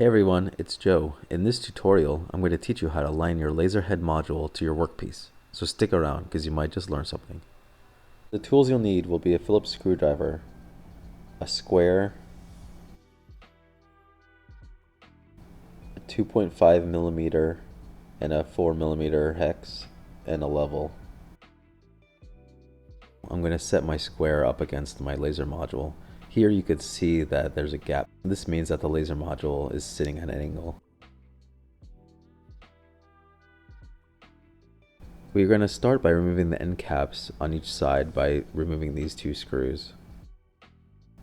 Hey everyone, it's Joe. In this tutorial, I'm going to teach you how to align your laser head module to your workpiece. So stick around because you might just learn something. The tools you'll need will be a Phillips screwdriver, a square, a 2.5 millimeter, and a 4 millimeter hex, and a level. I'm going to set my square up against my laser module. Here you could see that there's a gap. This means that the laser module is sitting at an angle. We're going to start by removing the end caps on each side by removing these two screws.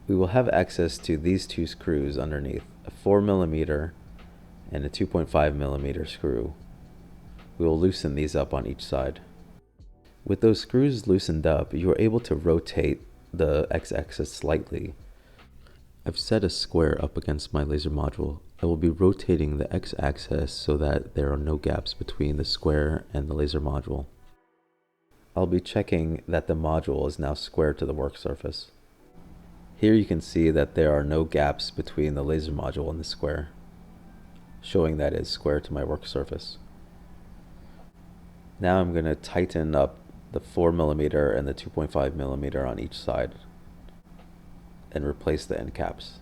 We will have access to these two screws underneath, a 4 millimeter and a 2.5 millimeter screw. We will loosen these up on each side. With those screws loosened up, you are able to rotate the x-axis slightly. I've set a square up against my laser module. I will be rotating the x-axis so that there are no gaps between the square and the laser module. I'll be checking that the module is now square to the work surface. Here you can see that there are no gaps between the laser module and the square, showing that it is square to my work surface. Now I'm going to tighten up the 4 millimeter and the 2.5 millimeter on each side and replace the end caps.